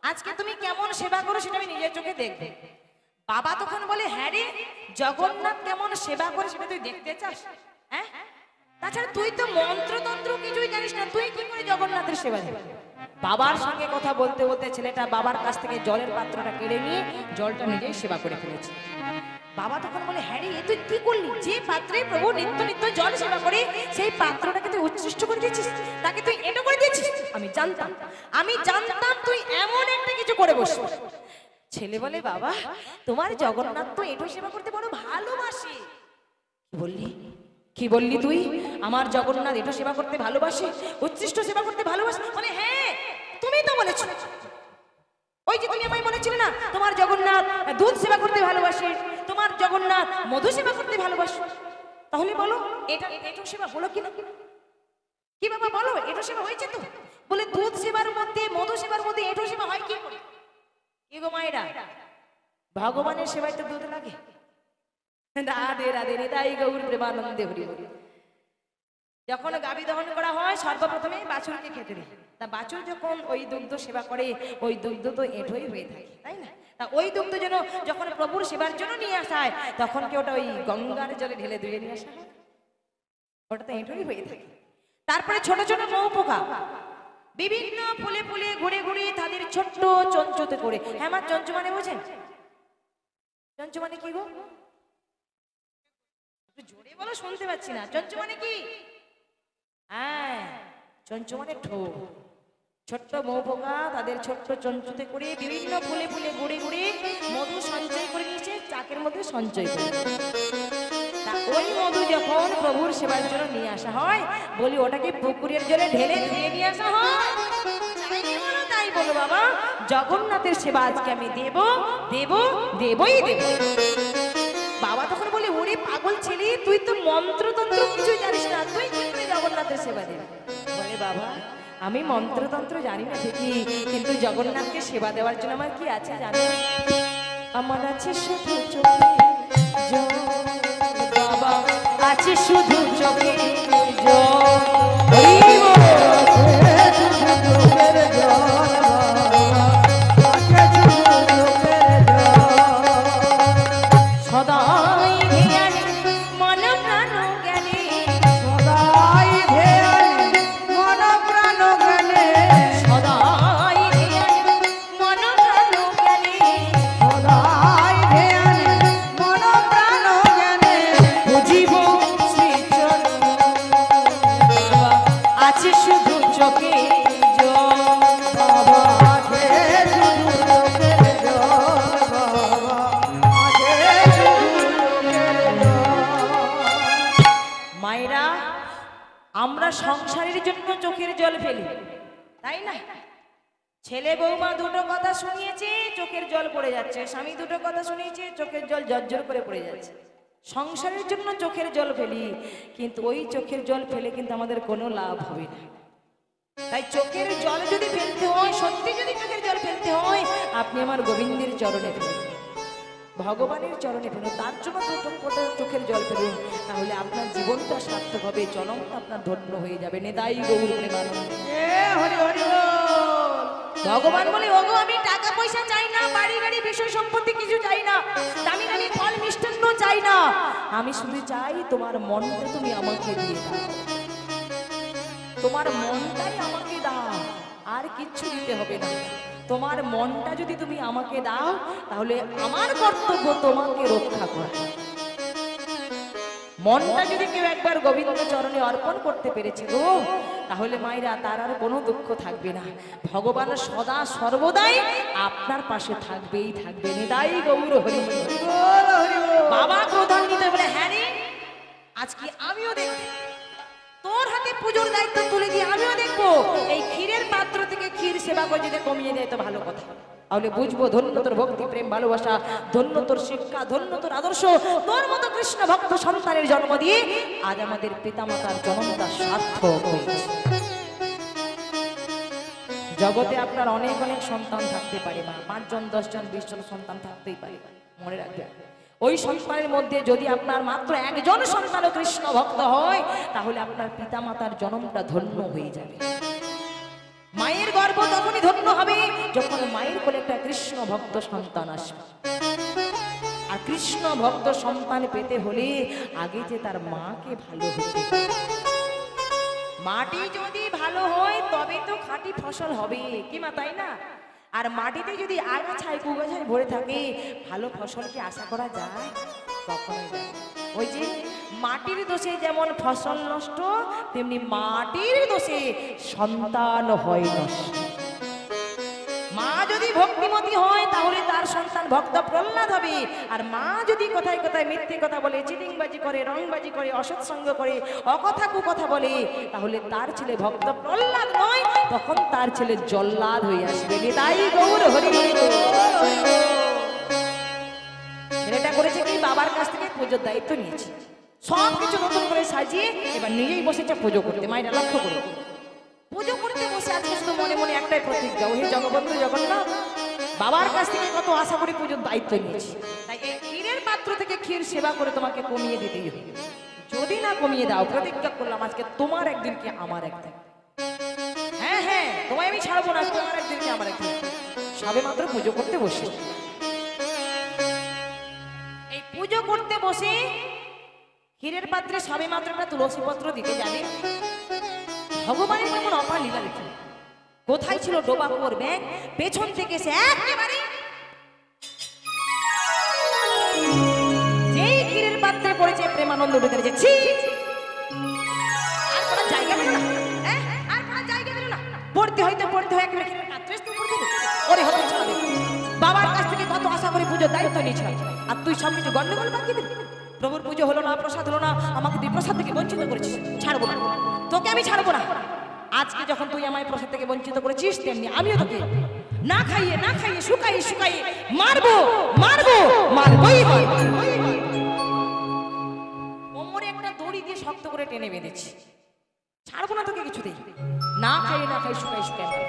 আজকে তুমি কেমন সেবা করো সেটা আমি নিজের চোখে দেখবে। বাবা তখন বলে, হ্যাঁ রে, জগন্নাথ কেমন সেবা করে সেটা তুই দেখতে চাস? হ্যাঁ, তাছাড়া তুই তো মন্ত্রতন্ত্র কিছুই জানিস না, তুই কি করে জগন্নাথের সেবা দিবি? বাবার সঙ্গে কথা বলতে বলতে ছেলেটা বাবার কাছ থেকে জলের পাত্রটা কেড়ে নিয়ে জলটা নিজেই সেবা করে ফেলেছে। বাবা তখন বলে, হ্যাঁ রে, তুই কি করলি? যে পাত্রে প্রভু নিত্য নিত্য জল সেবা করে সেই পাত্রটাকে তুই উচ্ছিষ্ট করে দিয়েছিস, তাকে তুই এটো করে দিয়েছিস। আমি জানতাম তুই এমন একটা কিছু করে বসবি। ছেলে বলে, বাবা তোমার জগন্নাথ তো এটো সেবা করতে বড় ভালোবাসে। কি বললি তুই? আমার জগন্নাথ এটো সেবা করতে ভালোবাসে, উচ্ছিষ্ট সেবা করতে ভালোবাসে? মানে হ্যাঁ, তুমি তো বলেছো। ওই যে তুমি আমায় বলেছিলে না, তোমার জগন্নাথ দুধ সেবা করতে ভালোবাসে, তোমার জগন্নাথ মধু সেবা করতে ভালোবাসে। তাহলে বলো এটা এটো সেবা হলো কিনা? কি বাবা বলো, এটো সেবা হয়েছে তো? বলে, দুধ সেবার মধ্যে মধু সেবার মধ্যে এটো সেবা হয় কি করে? কি গো মায়েরা, ভগবানের সেবায় তো দুধ লাগে। রাধে রাধে, হৃদয় গৌর প্রেমানন্দে হরি হরি। যখন গাভী দহন করা হয় সর্বপ্রথমে বাছুরকে খেতে দেয়। তা বাছুর যখন ওই দুগ্ধ সেবা করে, ওই দুগ্ধ তো এঁঠোই হয়ে থাকে, তাই না? তা ওই দুগ্ধ যেন যখন প্রভুর সেবার জন্য নিয়ে আসা হয়, তখন কি ওটা ওই গঙ্গার জলে ঢেলে ধুয়ে নিয়ে আসা হয়? ওটা তো এঁঠোই হয়ে থাকে। তারপরে ছোট ছোট মৌ পোকা বিভিন্ন ফুলে ফুলে ঘুরে ঘুরে তাদের ছোট্ট চঞ্চুতে করে। হ্যাঁ মা, চঞ্চু মানে বোঝেন? চঞ্চু মানে কি গো? জোরে বলো, শুনতে পাচ্ছি না। চঞ্চু মানে কি? হ্যাঁ, চঞ্চু মানে ঠোঁট। ছোট্ট মৌ পোকা তাদের ছোট্ট চঞ্চুতে করে বিভিন্ন ফুলে ফুলে ঘুরে ঘুরে মধু সঞ্চয় করে নিয়েছে, চাকের মধ্যে সঞ্চয় করে। তা ওই মধু যখন প্রভুর সেবার জন্য নিয়ে আসা হয়, বলি ওটাকে পুকুরের জলে ঢেলে ধুয়ে নিয়ে আসা হয়? তাই বলো বাবা, জগন্নাথের সেবা আজকে আমি দেবই দেব। বাবা তখন বলে, ওরে পাগল ছেলে, তুই তো মন্ত্রতন্ত্র কিছুই জানিস না, তুই কি করে জগন্নাথের সেবা দিবি? বলে, বাবা আমি মন্ত্রতন্ত্র জানি না ঠিকই, কিন্তু জগন্নাথকে সেবা দেওয়ার জন্য আমার কি আছে জানো? আমার আছে শুধু চোখে জল, বাবা আছে শুধু চোখে সংসারের জন্য চোখের জল ফেলি, তাই না? ছেলে বৌমা দুটো কথা শুনিয়েছে, চোখের জল পড়ে যাচ্ছে। স্বামী দুটো কথা শুনিয়েছে, চোখের জল জর্জর করে পড়ে যাচ্ছে। সংসারের জন্য চোখের জল ফেলি, কিন্তু ওই চোখের জল ফেলে কিন্তু আমাদের কোনো লাভ হবে না। তাই চোখের জল যদি ফেলতে হয়, সত্যি যদি চোখের জল ফেলতে হয়, আপনি আমার গোবিন্দের চরণে ফেলুন, ভগবানের চরণে ফেলুন। তার জন্য দুটো চোখের জল ফেলুন, তাহলে আপনার জীবনটা সার্থক হবে, জনমটা আপনার ধন্য হয়ে যাবে। নেদাই গৌর প্রেমানন্দে হরি হরি বল। ভগবান বলে, ওগো আমি টাকা পয়সা চাই না, বাড়ি গাড়ি বিষয় সম্পত্তি কিছু চাই না, দামি দামি ফল মিষ্টান্ন চাই না, আমি শুধু চাই তোমার মনটা তুমি আমাকে দিয়ে দাও, তোমার মনটাই আমাকে দাও, আর কিচ্ছু দিতে হবে না। তোমার মনটা যদি তুমি আমাকে দাও, তাহলে আমার কর্তব্য তোমাকে রক্ষা করা। মনটা যদি কেউ একবার গোবিন্দ চরণে অর্পণ করতে পেরেছে গো, তাহলে মায়েরা তার আর কোনো দুঃখ থাকবে না। ভগবান সদা সর্বদাই আপনার পাশে থাকবেই থাকবে। নিতাই গৌর হরি বল। বাবা ক্রোধান্বিত বলে, হ্যাঁ রে, আজকে আমিও দেখব, তোর হাতে পুজোর দায়িত্ব তুলে দিয়ে আমিও দেখবো এই ক্ষীরের পাত্র থেকে ক্ষীর সেবা করে যদি কমিয়ে দেয় তো ভালো কথা। তাহলে বুঝবো ধন্য তোর ভক্তি প্রেম ভালোবাসা, ধন্য তোর শিক্ষা, ধন্য তোর আদর্শ, তোর মতো কৃষ্ণ ভক্ত সন্তানের জন্ম দিয়ে আজ আমাদের পিতামাতার জন্মটা সার্থক হয়েছে। জগতে আপনার অনেক অনেক সন্তান থাকতে পারে, মা 5 জন 10 জন 20 জন সন্তান থাকতেই পারে, মনে রাখবেন ওই সন্তানের মধ্যে যদি আপনার মাত্র একজন সন্তান কৃষ্ণ ভক্ত হয়, তাহলে আপনার পিতামাতার জন্মটা ধন্য হয়ে যাবে। মায়ের গর্ভ তখনই ধন্য হবে যখন মায়ের কৃষ্ণ ভক্ত সন্তান আসবে। আর কৃষ্ণ ভক্ত সন্তান পেতে হলে আগে যে তার মাকে ভালো হতে হবে। মাটি যদি ভালো হয় তবে তো খাঁটি ফসল হবে, কি মা, তাই না? আর মাটিতে যদি আগাছায় কুগাছায় ভরে থাকে ভালো ফসল কি আশা করা যায়? কখনোই যায় না। ওই যে মাটির দোষে যেমন ফসল নষ্ট, তেমনি মাটির দোষে সন্তান হয় নষ্ট। মা যদি ভক্তিমতী হয় তাহলে তার সন্তান ভক্ত প্রহ্লাদ হবে। আর মা যদি কথায় কথায় মিথ্যে কথা বলে, চিটিংবাজি করে, রংবাজি করে, অসৎসঙ্গ করে, অকথা কুকথা বলে, তাহলে তার ছেলে ভক্ত প্রহ্লাদ নয়, তখন তার ছেলে জল্লাদ হয়ে আসবে। তাই গৌর হরি। ছেলেটা করেছে কি, বাবার কাছ থেকে পুজোর দায়িত্ব নিয়েছে, সব কিছু নতুন করে সাজিয়ে এবার নিজেই বসেছে পুজো করতে। মায়েরা লক্ষ্য করো, পুজো করতে বসে আজকে শুধু মনে মনে একটাই প্রতিজ্ঞা, ওই জগবন্ধু জগন্নাথ, বাবার কাছ থেকে কত আশা করে পুজোর দায়িত্ব নিয়েছি, তাই এই ক্ষীরের পাত্র থেকে ক্ষীর সেবা করে তোমাকে কমিয়ে দিতেই হবে। যদি না কমিয়ে দাও, প্রতিজ্ঞা করলাম আজকে তোমার একদিন কি আমার একদিন। হ্যাঁ হ্যাঁ, তোমায় আমি ছাড়বো না, তোমার একদিন কি আমার একদিন। সবে মাত্র পুজো করতে বসে, এই পুজো করতে বসে ক্ষীরের পাত্রে সবে মাত্র একটা তুলসী পত্র দিতে যাবে, ভগবানের কেমন অপার লীলা দেখি। কোথায় ছিল ডোবা কুয়োর ব্যাগ, পেছন থেকে সে একেবারে যেই ক্ষীরের পাত্রে পড়েছে প্রেমানন্দ উঠে যাচ্ছে। আর কোনো জায়গা পেল না, আর কোনো জায়গা পেল না, পড়তে হয়তো পড়তে হয় একেবারে ক্ষীরের পাত্রে পড়তে। ওরে হতো ছাড়বে, বাবার কাছ থেকে কত আশা করে পুজোর দায়িত্ব নিয়েছিল, আর তুই সব কিছু গন্ডগোল বাকি দিবি। প্রভুর পুজো হলো না, প্রসাদ হলো না, আমাকে তুই প্রসাদ থেকে বঞ্চিত করেছিস, ছাড়বো না, তোকে আমি ছাড়বো না। আজকে যখন তুই আমায় প্রসাদ থেকে বঞ্চিত করেছিস, তেমনি আমিও তোকে না খাইয়ে না খাইয়ে শুকাইয়ে শুকাইয়ে মারবো মারবো মারবোই। কোমরে একটা দড়ি দিয়ে শক্ত করে টেনে বেঁধেছি, ছাড়বো না তোকে কিছুতেই, না খাইয়ে না খাইয়ে শুকাই শুকাই মারবো।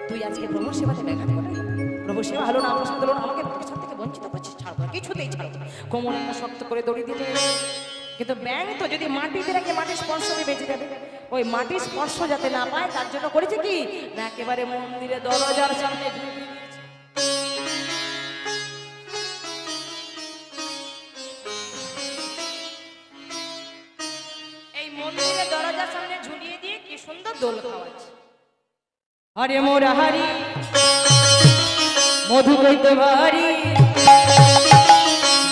তুই আজকে প্রভুর সেবাতে ব্যাঘাত ঘটালি, প্রভু সেবা হলো না, প্রসাদ হলো না, আমাকে প্রসাদ থেকে বঞ্চিত করছিস, ছাড়বো না, কিছুতেই ছাড়বো না। কোমরে একটা শক্ত করে দড়ি দিতে, কিন্তু ব্যাং তো যদি মাটিতে রাখে মাটির স্পর্শ বেঁচে যাবে, ওই মাটির স্পর্শ যাতে না পায় তার জন্য করেছে কি না, একেবারে মন্দিরে দরজার সামনে এই মন্দিরে দরজার সামনে ঝুলিয়ে দিয়ে কি সুন্দর দোল খাওয়াচ্ছে। হরে মোরা হরি মধু কইত ভারি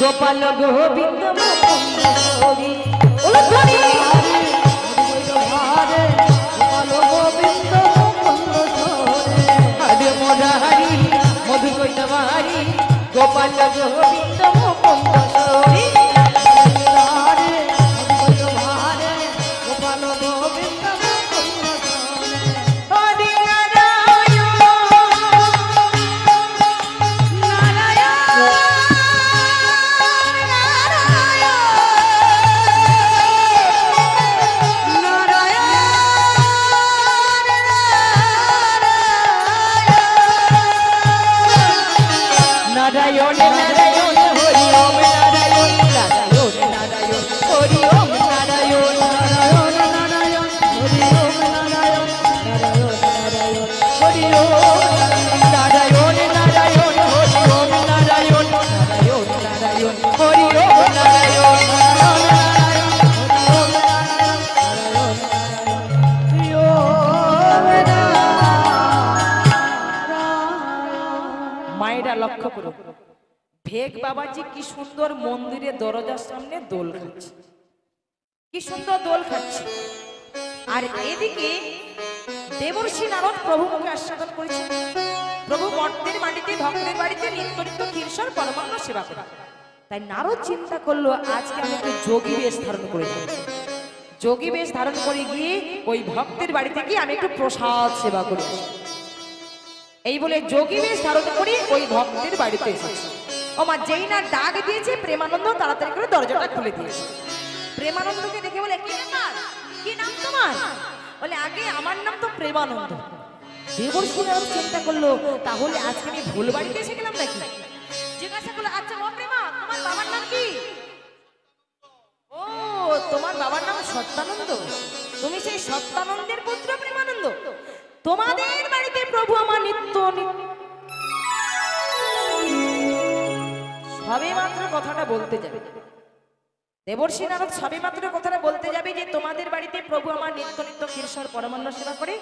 গোপাল গোবিন্দ হরি মধু কইত ভারি গোপাল গোবিন্দ লক্ষ্য করো, ভেগ বাবাজি কি সুন্দর মন্দিরে দরজার সামনে দোল খাচ্ছে, কি সুন্দর দোল খাচ্ছে। আর এদিকে দেবর্ষি নারদ প্রভু মুখে আস্বাদন করেছে, প্রভু মর্তের মাটিতে ভক্তের বাড়িতে নিত্য নিত্য ক্ষীরসর পরমান্ন সেবা করে। তাই নারদ চিন্তা করলো আজকে আমি একটু যোগী বেশ ধারণ করে যাই, যোগী বেশ ধারণ করে গিয়ে ওই ভক্তের বাড়িতে গিয়ে আমি একটু প্রসাদ সেবা করি। এই বলে যোগী বেশ ধারণ করি ওই ভক্তের বাড়িতে এসেছে। ও মা, যেই না ডাক দিয়েছে প্রেমানন্দ তাড়াতাড়ি করে দরজাটা খুলে দিয়েছে। প্রেমানন্দকে দেখে বলে, কি ব্যাপার, কি নাম তোমার? বলে, আগে আমার নাম তো প্রেমানন্দ। দেবর্ষি নারদ চিন্তা করলো তাহলে আজকে আমি ভুল বাড়িতে এসে গেলাম নাকি। জিজ্ঞাসা করলো, আচ্ছা ও প্রেমা, তোমার বাবার নাম কি? ও, তোমার বাবার নাম সত্যানন্দ, তুমি সেই সত্যানন্দের পুত্র প্রেমানন্দ। তোমাদের বাড়িতে প্রভু আমার নিত্য কথাটা বলতে যাবে। দেবর্ষি নারদ সবে মাত্র কথাটা বলতে যাবে যে তোমাদের বাড়িতে প্রভু আমার নিত্য নিত্য ক্ষীরসর পরমান্ন সেবা করে,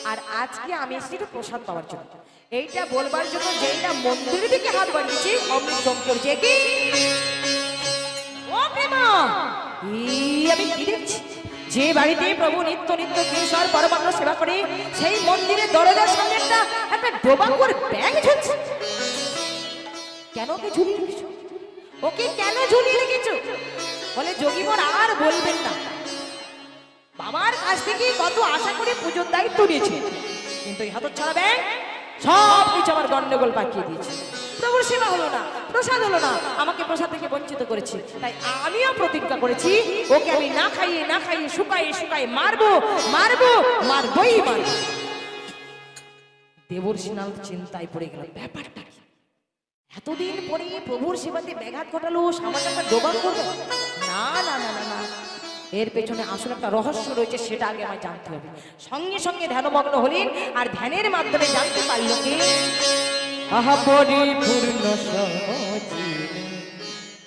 আর আজকে আমি এসেছি একটু প্রসাদ পাওয়ার জন্য। এইটা বলবার জন্য যেই না মন্দিরের দিকে হাত বাড়িয়েছি অমনি চমকে উঠছে, কি ও প্রেমা, আমি কি দেখছি? যে বাড়িতে প্রভু নিত্য নিত্য ক্ষীরসর পরমান্ন সেবা করে সেই মন্দিরের দরজার সামনে একটা ডোবা করে ব্যাগ ঝুলছে। কেন ওকে ঝুলিয়ে রেখেছো? ওকে কেন ঝুলিয়ে রেখেছো? বলে যোগীবর আর বলবেন না, বাবার কাছ থেকে কত আশা করে পুজোর দায়িত্ব নিয়েছে, কিন্তু এই হাতছাড়া ব্যাগ সব কিছু আমার গন্ডগোল পাকিয়ে দিয়েছে। প্রভুর সেবা হলো না, প্রসাদ হলো না, আমাকে প্রসাদ থেকে বঞ্চিত করেছে। তাই আমিও প্রতিজ্ঞা করেছি ওকে আমি না খাইয়ে শুকাইয়ে মারবো মারবই মারবো। দেবর্ষি নারদ চিন্তায় পড়ে গেল, ব্যাপারটা কি? এতদিন পরে প্রভুর সেবাতে ব্যাঘাত ঘটালো, সামান্য একটা ডোবা করবে? না না না না না, এর পেছনে আসলে একটা রহস্য রয়েছে, সেটা আগে আমায় জানতে হবে। সঙ্গে সঙ্গে ধ্যানমগ্ন হলেন, আর ধ্যানের মাধ্যমে জানতে পারল কি আহা পরিপূর্ণ সহজীবী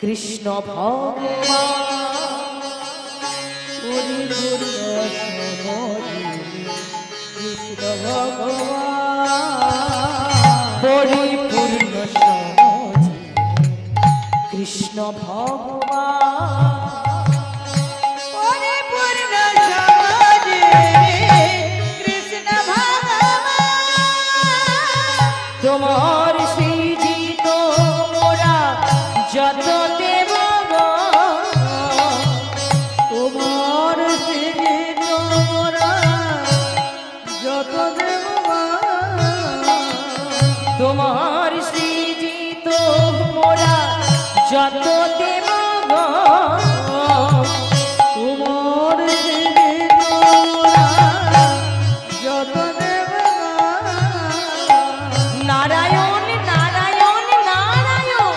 কৃষ্ণ ভগবান, পরিপূর্ণ সহজীবী কৃষ্ণ ভগবান, পরিপূর্ণ সহজীবী কৃষ্ণ ভগবান, তোমার সৃজিত মোরা যত দেব, তোমার সৃজিত মোরা যত দেব, তোমার সৃজিত মোরা যত দেব, তোমার সৃজিত মোরা যত দেব। নারায়ণ নারায়ণ নারায়ণ,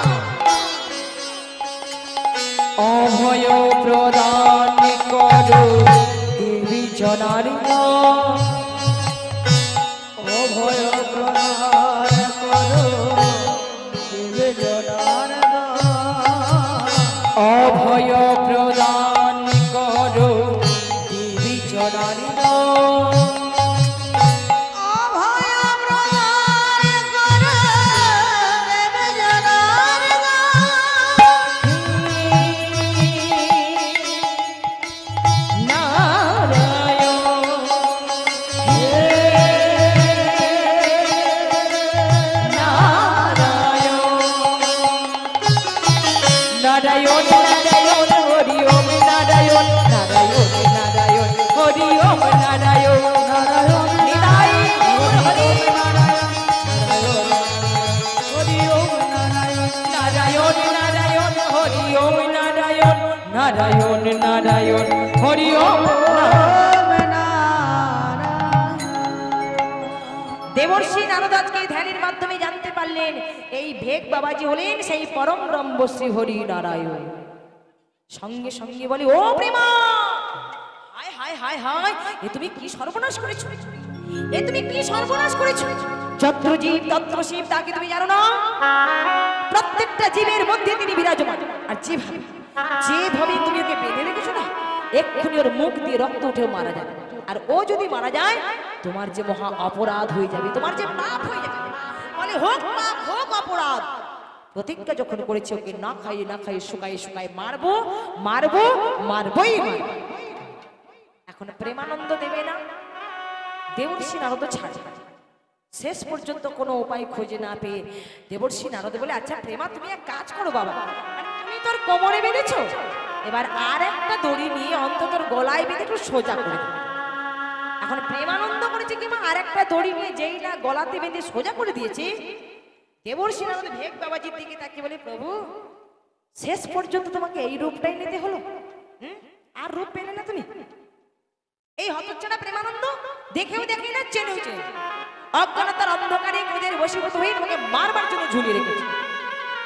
অভয় প্রদান করো দেবী জনার্দন, অভয় প্রদান করো দেবী জনার্দন, অভয় প্রদান করো দেবী জনার্দন, নারায়ণ নারায়ণ হরি ওম নারায়ণ নারায়ণ নারায়ণ হরি ওম নারায়ণ নারায়ণ নিতাই হরি নারায়ণ হরি ওম নারায়ণ নারায়ণ নারায়ণ হরি ওম নারায়ণ নারায়ণ নারায়ণ হরি ওম দেবর্ষি নারদ আজকে ধ্যানের মাধ্যমে জানতে পারলেন এই ভেগ বাবাজি হলেন সেই পরম ব্রহ্ম শ্রী হরি নারায়ণ। সঙ্গে সঙ্গে বলে, ও প্রেমা, হায় হায় হায় হায়, এ তুমি কি সর্বনাশ করেছো? এ তুমি কি সর্বনাশ করেছো? যত্র জীব তত্র শিব, তাকে তুমি জানো না? প্রত্যেকটা জীবের মধ্যে তিনি বিরাজমান, আর যেভাবে তুমি ওকে বেঁধে রেখেছো না, এক্ষুনি ওর মুখ দিয়ে রক্ত উঠেও মারা যাবে। আর ও যদি মারা যায় তোমার যে মহা অপরাধ হয়ে যাবে, তোমার যে পাপ হয়ে যাবে। বলে হোক পাপ হোক অপরাধ, প্রতিজ্ঞা যখন করেছে ওকে না খাইয়ে শুকাইয়ে মারবই। এখন প্রেমানন্দ দেবে না, দেবর্ষি নারদ ছাড়ে। শেষ পর্যন্ত কোনো উপায় খুঁজে না পেয়ে দেবর্ষি নারদ বলে, আচ্ছা প্রেমা, তুমি এক কাজ করো বাবা, তুমি তোর কোমরে বেঁধেছো, এবার আর একটা দড়ি নিয়ে অন্তত গলায় বেঁধে একটু সোজা করে দেবে। এখন প্রেমানন্দ করেছে কি মা, আর একটা দড়ি নিয়ে যেই না গলাতে বেঁধে সোজা করে দিয়েছে, দেবর্ষি নারদ ভেগ বাবাজির দিকে তাকিয়ে বলে, প্রভু শেষ পর্যন্ত তোমাকে এই রূপটাই নিতে হলো, আর রূপ পেলে না তুমি? এই হতচ্ছাড়া প্রেমানন্দ দেখেও দেখে না, চেনেও চেনে, অজ্ঞানতার অন্ধকারে ক্রোধের বশীভূত হয়ে তোমাকে মারবার জন্য ঝুলিয়ে রেখেছে।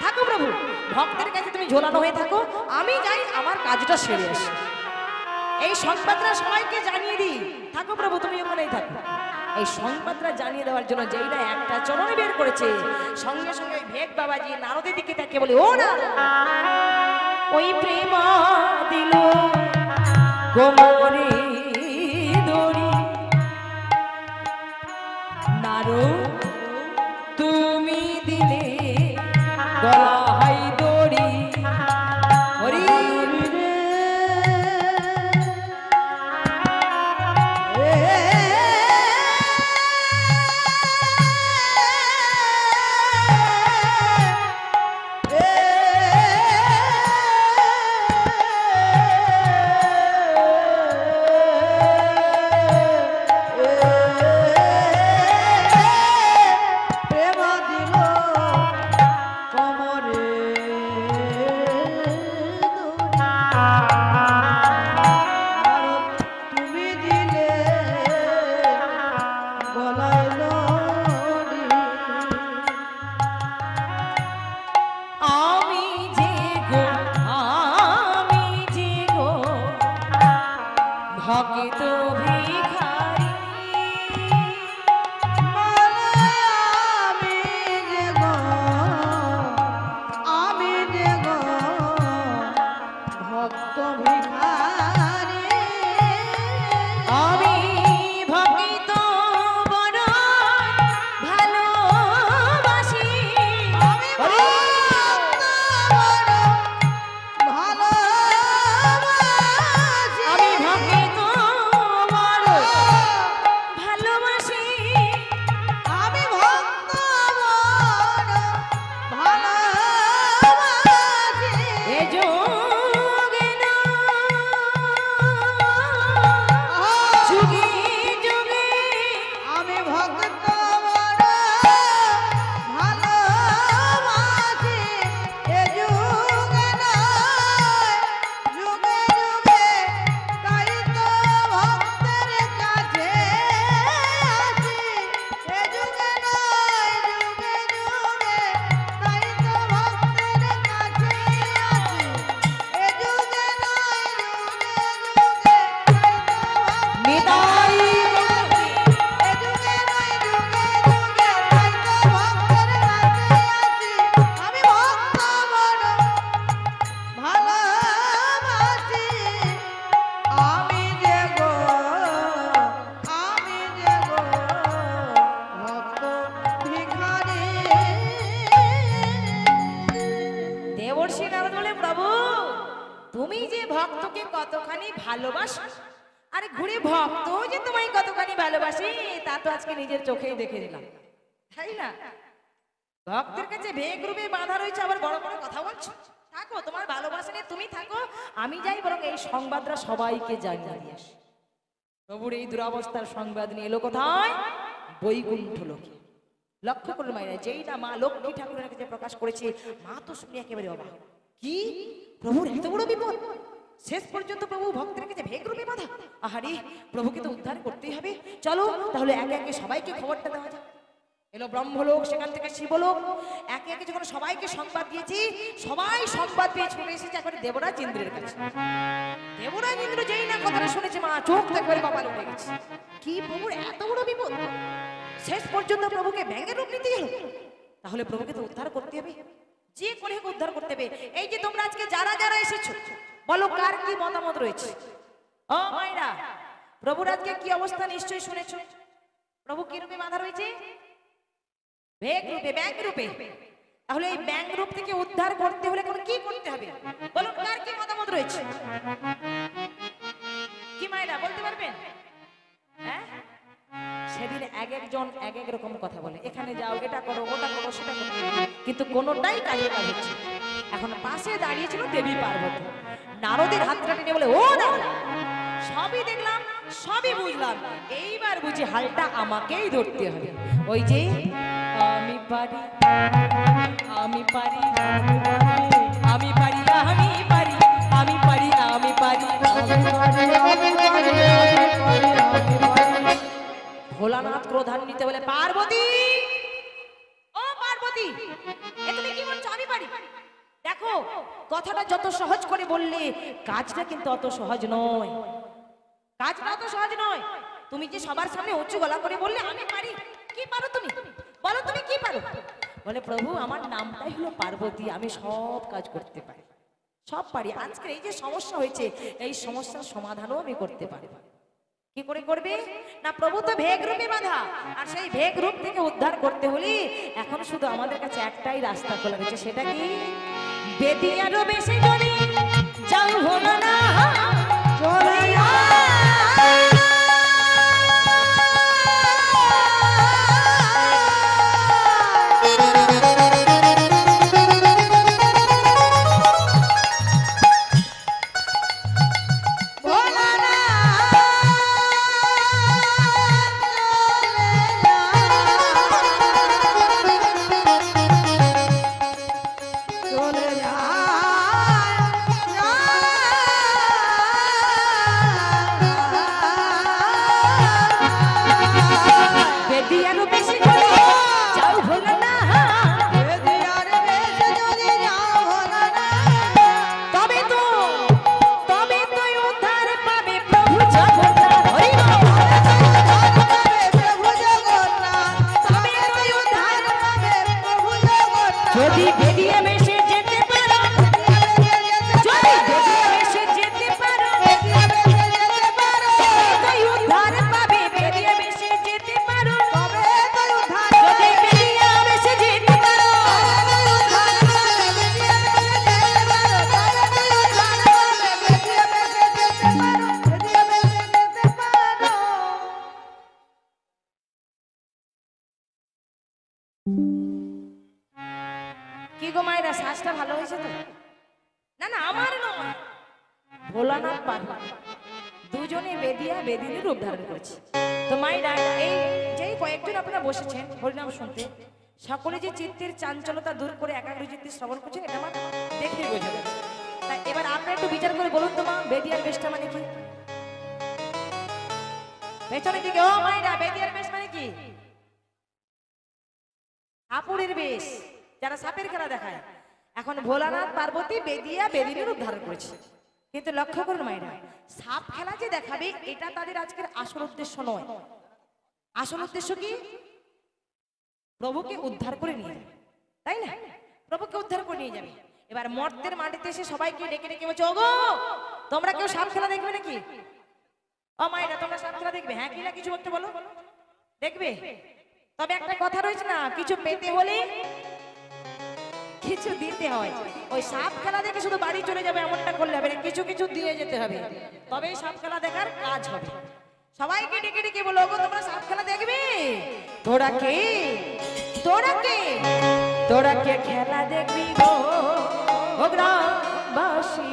থাকো প্রভু, ভক্তের কাছে তুমি ঝোলানো হয়ে থাকো, আমি যাই আমার কাজটা সেরে আসি। এই সংবাদটা সবাইকে জানিয়ে দিই, থাকো প্রভু, তুমি ওখানেই থাকো। এই সংবাদটা জানিয়ে দেওয়ার জন্য যেইটা একটা চরণে বের করেছে, সঙ্গে সঙ্গে ওই ভেগ বাবাজি নারদের দিকে তাকে বলে, ও না ওই প্রেম দিল কোমরে দড়ি, নারদ তুমি দিলে গলায় দড়ি। হরি ভক্ত ভিখারি, আমি যে গো ভক্ত ভিখারি, আমি ভক্ত বড় ভালোবাসি, আমি ভক্ত বড় ভালোবাসি, আমি ভক্ত বড় ভালোবাসি, আমি ভক্ত বড় ভালোবাসি, এ যোগে না যুগে যুগে আমি ভক্ত বড় ভালোবাসি, এ যুগে নয় যুগে যুগে, তাই তো ভক্তের কাছে আছি, এ যুগে নয় যুগে যুগে, তাই তো ভক্তের কাছে আছি, এ যুগে নয় যুগে যুগে, তাই তো নিতাই এ যুগে নয় যুগে যুগে, তাই তো ভক্তের কাছে আছি, আমি ভক্ত বড় ভালোবাসি, আমি যে গো ভক্ত ভিখারি। দেবর্ষি নারদ বলে, প্রভু তুমি যে ভক্তকে কতখানি ভালোবাসো, আরে ঘুরে ভক্ত যে তোমায় কতখানি ভালোবাসি তা তো আজকে নিজের চোখেই দেখে দিলাম, তাই না? ভক্তের কাছে ভেগ রূপে বাঁধা রয়েছে, আবার বড় বড় কথা বলছো। থাকো, তোমার ভালোবাসা নিয়ে তুমি থাকো, আমি যাই বরং এই সংবাদটা সবাইকে জানিয়ে দিয়ে আসি। প্রভুর এই দুরাবস্থার সংবাদ নিয়ে এলো কোথায়? বৈকুণ্ঠ লোকে। লক্ষ্য করুন মায়েরা, যেই না মা লক্ষ্মী ঠাকুরের কাছে প্রকাশ করেছে, মা তো শুনে একেবারে অবাক। কি প্রভুর এত বড় বিপদ, শেষ পর্যন্ত প্রভু ভক্তের কাছে ভেগ রূপে বাঁধা। আহারে, প্রভুকে তো উদ্ধার করতেই হবে। চলো তাহলে একে একে সবাইকে খবরটা দেওয়া যাক। এলো ব্রহ্মলোক, সেখান থেকে শিবলোক, একে একে যখন সবাইকে সংবাদ দিয়েছি, সবাই সংবাদ পেয়ে ছুটে এসেছে এখন দেবরাজ ইন্দ্রের কাছে। দেবরাজ ইন্দ্র যেই না কথাটা শুনেছে, মা চোখ তো একেবারে কপাল উঠে গেছে। কি প্রভুর এত বড় বিপদ, শেষ পর্যন্ত প্রভুকে ব্যাঙের রূপ নিতে গেল। তাহলে প্রভুকে তো উদ্ধার করতে হবে, যে করে হোক উদ্ধার করতে হবে। এই যে তোমরা আজকে যারা যারা এসেছো, বলো কার কি মতামত রয়েছে? ও মায়েরা, প্রভুর আজকে কি অবস্থা নিশ্চয়ই শুনেছো। প্রভু কি রূপে বাঁধা রয়েছে? ভেগ রূপে, ব্যাঙ রূপে। তাহলে এই ব্যাঙ রূপ থেকে উদ্ধার করতে হলে কি করতে হবে? বলো কার কি মতামত রয়েছে? কি মায়েরা বলতে পারবেন? হ্যাঁ, সেদিন এক একজন এক এক রকম কথা বলে, এখানে যাও, এটা করো, ওটা করো, সেটা করো, কিন্তু কোনোটাই কাজে কাজ হচ্ছে না। এখন পাশে দাঁড়িয়েছিল দেবী পার্বতী, নারদের হাতটা টেনে বলে, ও না, সবই দেখলাম, সবই বুঝলাম, এইবার বুঝি হালটা আমাকেই ধরতে হবে। ওই যে আমি পারি, আমি পারি, আমি পারি, আমি পারি, আমি পারি, আমি পারি, ভোলানাথ ক্রোধান্বিত বলে, পার্বতী, ও পার্বতী, এ তুমি কি বলছো? আমি পারি। দেখো, কথাটা যত সহজ করে বললে, কাজটা কিন্তু অত সহজ নয়, কাজটা অত সহজ নয়। তুমি যে সবার সামনে উঁচু গলা করে বললে আমি পারি, কি পারো তুমি? বলো তুমি কি পারো? বলে প্রভু আমার নামটাই হলো পার্বতী, আমি সব কাজ করতে পারি, সব পারি। আজকে এই যে সমস্যা হয়েছে এই সমস্যার সমাধানও আমি করতে পারি। কি করে করবে না? প্রভু তো ভেগ রূপে বাঁধা, আর সেই ভেগ রূপ থেকে উদ্ধার করতে হলে এখন শুধু আমাদের কাছে একটাই রাস্তা খোলা রয়েছে, সেটা কি? বেদিয়ারও বেশি যদি যাও হলো না চলে কি গো মায়েরা, শ্বাসটা ভালো হয়েছে তো? না না আমার নয়, ভোলানাথ পার্বতী দুজনে বেদিয়া বেদিনী রূপ ধারণ করেছে। তো মায়েরা এই যেই কয়েকজন আপনারা বসেছেন হরিনাম শুনতে, সকলে যে চিত্তের চাঞ্চলতা দূর করে একাগ্র চিত্তে শ্রবণ করছেন এটা আমার দেখে বোঝা যাচ্ছে। তাই এবার আপনারা একটু বিচার করে বলুন তো মা, বেদিয়ার বেশটা মানে কি? পেছনে দিকে ও মায়েরা, বেদিয়ার বেশ মানে কি? আপুরের বেশ, যারা সাপের খেলা দেখায়। এখন ভোলানাথ পার্বতী বেদিয়া বেদিনী রূপ ধারণ করেছে, কিন্তু লক্ষ্য করুন মায়েরা, সাপ খেলা যে দেখাবে এটা তাদের আজকের আসল উদ্দেশ্য নয়। আসল উদ্দেশ্য কি? প্রভুকে উদ্ধার করে নিয়ে যাবে, তাই না? প্রভুকে উদ্ধার করে নিয়ে যাবে। এবার মর্তের মাটিতে এসে সবাইকে ডেকে ডেকে বলছে, ওগো তোমরা কেউ সাপ খেলা দেখবে নাকি? ও মায়েরা তোমরা সাপ খেলা দেখবে? হ্যাঁ কি না কিছু বলতে বলো, দেখবে? তবে একটা কথা রয়েছে না, কিছু পেতে হলে কিছু দিতে হয়। ওই সাপ খেলা দেখে শুধু বাড়ি চলে যাবে এমনটা করলে হবে না, কিছু কিছু দিয়ে যেতে হবে, তবেই সাপ খেলা দেখার কাজ হবে। সবাইকে ডেকে ডেকে বলো, ওগো তোমরা সাপ খেলা দেখবে? তোরা কে তোরা কে তোরা কে খেলা দেখবি গো ও গ্রামবাসী?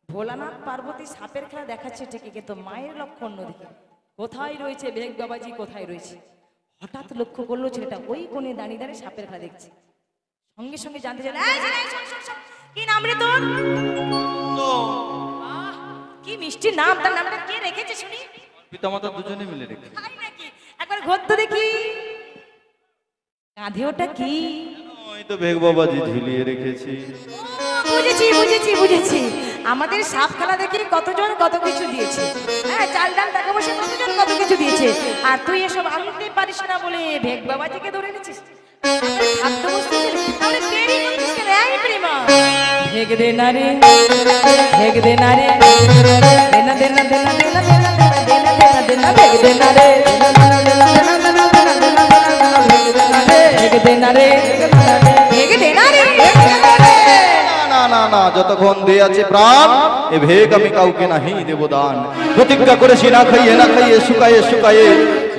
ভোলানাথ পার্বতী সাপের খেলা দেখাচ্ছে ঠিকই, কিন্তু মায়ের লক্ষ্য অন্যদিকে। কোথায় রয়েছে বেগ বাবাজি, কোথায় রয়েছে? হঠাৎ লক্ষ্য করলো ছেলেটা ওই কোণে দাঁড়িয়ে দাঁড়িয়ে সাপের খেলা দেখছে। সঙ্গে সঙ্গে জানতে চাইল, কি নাম রে তোর? কি মিষ্টি নাম, তার নামটা কে রেখেছে শুনি? পিতামাতা দুজনে মিলে রেখেছে। তাই নাকি? একবার ঘর তো দেখি কাঁধে ওটা কি? ওই তো বেগ বাবাজি ঝুলিয়ে রেখেছি। বুঝেছি বুঝেছি বুঝেছি, আমাদের সাপ খেলা দেখে কতজন কত কিছু দিয়েছে। হ্যাঁ, চাল ডাল টাকা পয়সা কতজন কত কিছু দিয়েছে, আর তুই এসব আনতে পারিস না বলে ভেগ বাবাজিকে ধরে নিচ্ছিস। भेग देना रे भेग देना रे देना देना देना देना देना देना देना देना भेग देना रे भेग देना रे भेग देना रे না না না যতক্ষণ দিয়ে আছে প্রাণ এ ভেগ আমি কাউকে নাহি দেব দান প্রতিজ্ঞা করেছি না খাইয়ে শুকায়ে শুকায়ে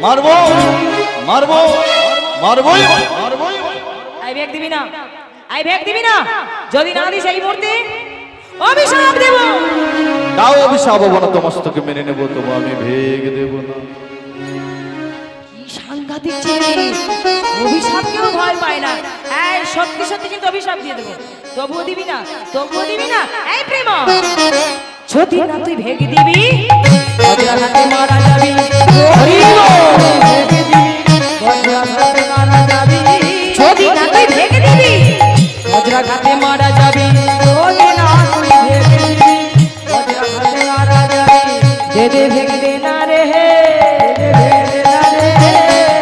মারবো মারবো মারবোই মারবোই আই ভেগ দিবি না আই ভেগ দিবি না যদি না দিস এই মুহূর্তে অভিশাপ দেব তাও অভিশাপ অবনত মস্তকে মেনে নেব তবু আমি ভেগ দেব না কি সাংঘাতিক জিনিস অভিশাপ কেউ ভয় পায় না এই সত্যি সত্যি কিন্তু অভিশাপ দিয়ে দেব তবুও দিবি না এই প্রেম যদি না তুই ভেগে দিবি বজ্রাঘাতে মারা যাবি হরি বল ভেগে দিবি বজ্রাঘাতে মারা যাবি যদি না তুই ভেগে দিবি বজ্রাঘাতে মারা যাবি যদি না তুই ভেগে দিবি বজ্রাঘাতে মারা যাবি দে দে ভেগে দে না রে হে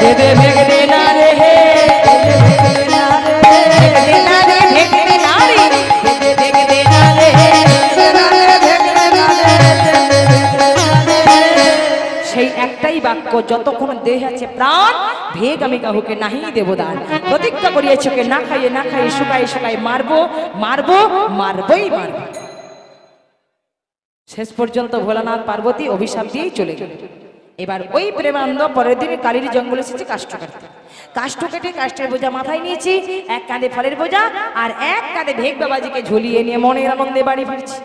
দে দে ভেগে দে না রে হে ভেগে দে না রে ভেগে দে না রে ভেগে দে না রে সেই একটাই বাক্য যতক্ষণ দেহ আছে প্রাণ ভেগ আমি কাহুকে নাহি দেব দান প্রতিজ্ঞা করিয়েছে ওকে না খাইয়ে শুকায়ে শুকায়ে মারবো মারবো মারবই মারবো শেষ পর্যন্ত ভোলানাথ পার্বতী অভিশাপ দিয়েই চলে গেল এবার ওই প্রেমানন্দ পরের দিনে কালীর জঙ্গলে এসেছে কাষ্ঠ কাটতে কাষ্ঠ কেটে কাষ্ঠের বোঝা মাথায় নিয়েছি এক কাঁধে ফলের বোঝা আর এক কাঁধে ভেগ বাবাজিকে ঝুলিয়ে নিয়ে মনের আনন্দে বাড়ি ফিরছি